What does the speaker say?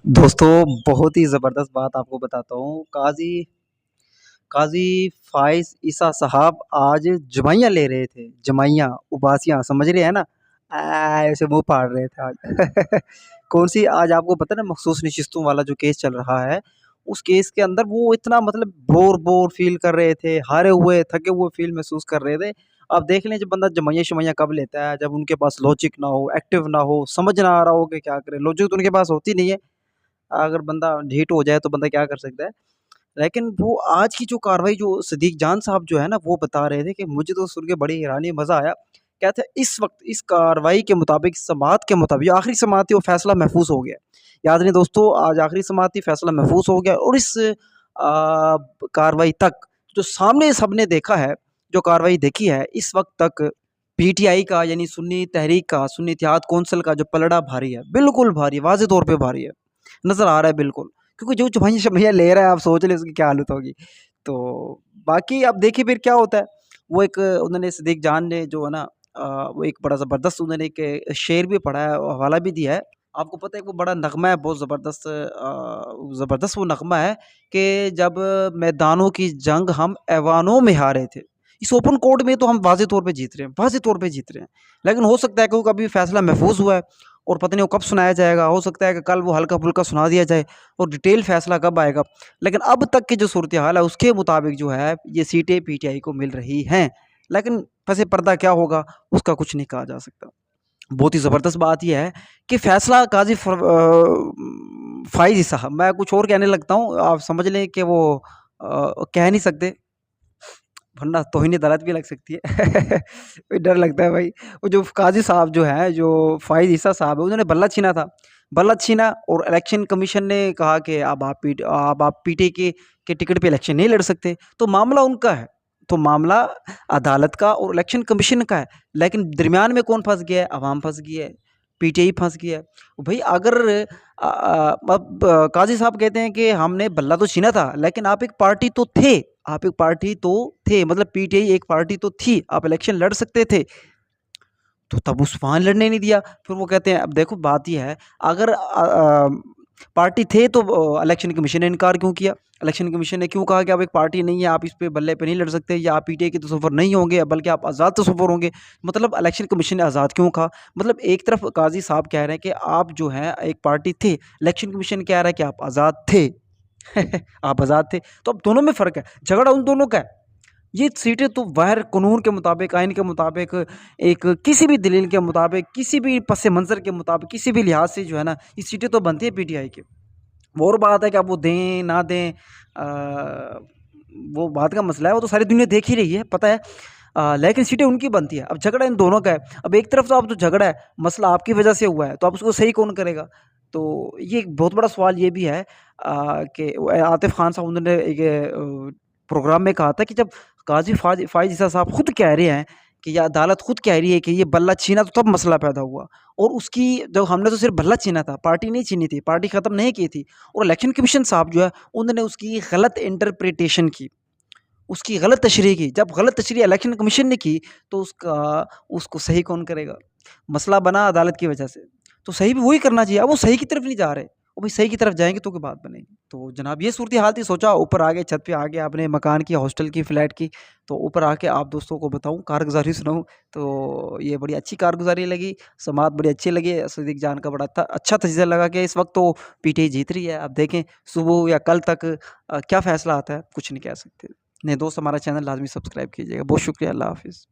दोस्तों, बहुत ही ज़बरदस्त बात आपको बताता हूँ। काज़ी काज़ी फ़ाइज़ ईसा साहब आज जमाइयाँ ले रहे थे, जमाइयाँ, उबासियाँ समझ रहे हैं ना? ऐसे मुँह फाड़ रहे थे आज। कौन-सी आज आपको पता है ना मखसूस नशिस्तों वाला जो केस चल रहा है, उस केस के अंदर वो इतना मतलब बोर-बोर फ़ील कर रहे थे, हारे हुए, थके हुए फ़ील महसूस कर रहे थे। अब देख लें जब बंदा जमाइयाँ-शमाइयाँ कब लेता है, जब उनके पास लॉजिक ना हो, एक्टिव ना हो, समझ ना आ रहा हो कि क्या करें। लॉजिक तो उनके पास होती नहीं है। अगर बंदा ढीठ हो जाए तो बंदा क्या कर सकता है। लेकिन वो आज की जो कार्रवाई जो सिद्दीक जान साहब जो है ना वो बता रहे थे कि मुझे तो सुन के बड़ी हैरानी मज़ा आया। कहते हैं इस वक़्त इस कार्रवाई के मुताबिक समाअत के मुताबिक जो आखिरी समाअत थी वो फ़ैसला महफूज़ हो गया। याद नहीं दोस्तों आज आखिरी समाअत थी फ़ैसला महफूज़ हो गया और इस कार्रवाई तक जो सामने सबने देखा है, जो कार्रवाई देखी है इस वक़्त तक पीटीआई का यानी सुन्नी तहरीक का, सुन्नी इत्तेहाद कौंसिल का जो पलड़ा भारी है, बिल्कुल भारी है, वाज़ेह तौर पे भारी है। नज़र आ रहा है बिल्कुल, क्योंकि जो चौपाइयाँ-शपाइयाँ ले रहा है आप सोच लें उसकी क्या हालत होगी। तो बाकी अब देखिए फिर क्या होता है। वो एक उन्होंने सिद्दीक जान ने जो है ना वो एक बड़ा ज़बरदस्त उन्होंने एक शेर भी पढ़ा है, हवाला भी दिया है। आपको पता है वो बड़ा नग़्मा है बहुत ज़बरदस्त ज़बरदस्त वो नग़्मा है कि जब मैदानों की जंग हम ऐवानों में हारे थे। इस ओपन कोर्ट में तो हम वाज़ेह तौर पे जीत रहे हैं, वाज़ेह तौर पे जीत रहे हैं। लेकिन हो सकता है कि वो कभी फ़ैसला महफूज़ हुआ है और पता नहीं वो कब सुनाया जाएगा, हो सकता है कि कल वो हल्का-फुल्का सुना दिया जाए और डिटेल फ़ैसला कब आएगा। लेकिन अब तक की जो सूरत-ए-हाल है उसके मुताबिक जो है ये सीटें पीटीआई को मिल रही हैं। लेकिन पसे पर्दा क्या होगा उसका कुछ नहीं कहा जा सकता। बहुत ही ज़बरदस्त बात ये है कि फ़ैसला काज़ी फ़ाइज़ साहब मैं कुछ और कहने लगता हूँ, आप समझ लें कि वो कह नहीं सकते, वरना तौहीन-ए-अदालत भी लग सकती है। डर लगता है भाई। वो जो काज़ी साहब जो हैं, जो फ़ाइज़ ईसा साहब हैं, उन्होंने बल्ला छीना था। बल्ला छीना और इलेक्शन कमीशन ने कहा कि अब आप पीटीआई के टिकट पे इलेक्शन नहीं लड़ सकते, तो मामला उनका है। तो मामला अदालत का और इलेक्शन कमीशन का है, लेकिन दरमियान में कौन फँस गया है? अवाम फँस गया है, पीटीआई फँस गया है। भई अगर अब काज़ी साहब कहते हैं कि हमने बल्ला तो छीना था, लेकिन आप एक पार्टी तो थे। आप एक पार्टी तो थे, मतलब पीटीआई एक पार्टी तो थी, आप इलेक्शन लड़ सकते थे। तो तब उस वहाँ लड़ने नहीं दिया। फिर वो कहते हैं अब देखो बात ये है, अगर पार्टी थे तो इलेक्शन कमीशन ने इनकार क्यों किया? इलेक्शन कमीशन ने क्यों कहा कि आप एक पार्टी नहीं है, आप इस पे बल्ले पे नहीं लड़ सकते या आप पीटीआई के तसव्वुर नहीं होंगे, बल्कि आप आज़ाद तसव्वुर होंगे। मतलब इलेक्शन कमीशन ने आज़ाद क्यों कहा? मतलब एक तरफ काज़ी साहब कह रहे हैं कि आप जो हैं एक पार्टी थे, इलेक्शन कमीशन कह रहा है कि आप आज़ाद थे। आप आज़ाद थे, तो अब दोनों में फ़र्क है, झगड़ा उन दोनों का है। ये सीटें तो बाहर कानून के मुताबिक, आइन के मुताबिक, एक किसी भी दलील के मुताबिक, किसी भी पस मंज़र के मुताबिक, किसी भी लिहाज से जो है ना, ये सीटें तो बनती है पीटीआई की। वो और बात है कि आप वो दें, ना दें वो बात का मसला है, वो तो सारी दुनिया देख ही रही है, पता है। लेकिन सीटें उनकी बनती है। अब झगड़ा इन दोनों का है। अब एक तरफ तो अब जो झगड़ा है, मसला आपकी वजह से हुआ है, तो अब उसको सही कौन करेगा? तो ये एक बहुत बड़ा सवाल ये भी है कि आतिफ़ खान साहब उन्होंने एक प्रोग्राम में कहा था कि जब काज़ी फ़ाइज़ ईसा साहब खुद कह रहे हैं कि या अदालत खुद कह रही है कि ये बल्ला छीना तो तब मसला पैदा हुआ और उसकी जो हमने तो सिर्फ़ बल्ला छीना था, पार्टी नहीं छीनी थी, पार्टी ख़त्म नहीं की थी और इलेक्शन कमीशन साहब जो है, उन्होंने उसकी गलत इंटरप्रिटेशन की, उसकी गलत तशरीह की। जब गलत तशरीह इलेक्शन कमीशन ने की, तो उसको सही कौन करेगा? मसला बना अदालत की वजह से, तो सही भी वही करना चाहिए। अब वो सही की तरफ नहीं जा रहे, वो भाई सही की तरफ जाएँगे तो कोई बात बनेगी। तो जनाब ये सूरत-ए-हाल थी, सोचा ऊपर आ गए, छत पे आ गए अपने मकान की, हॉस्टल की, फ्लैट की, तो ऊपर आके आप दोस्तों को बताऊँ, कारगुज़ारी सुनाऊँ, तो ये बड़ी अच्छी कारगुज़ारी लगी, समाअत बड़ी अच्छी लगी। सिद्दीक जान का बड़ा अच्छा तज़िया लगा कि इस वक़्त तो पीटीआई जीत रही है। अब देखें सुबह या कल तक क्या फ़ैसला आता है, कुछ नहीं कह सकते। नहीं दोस्त हमारा चैनल लाज़मी सब्सक्राइब कीजिएगा। बहुत शुक्रिया, अल्लाह हाफ़िज़।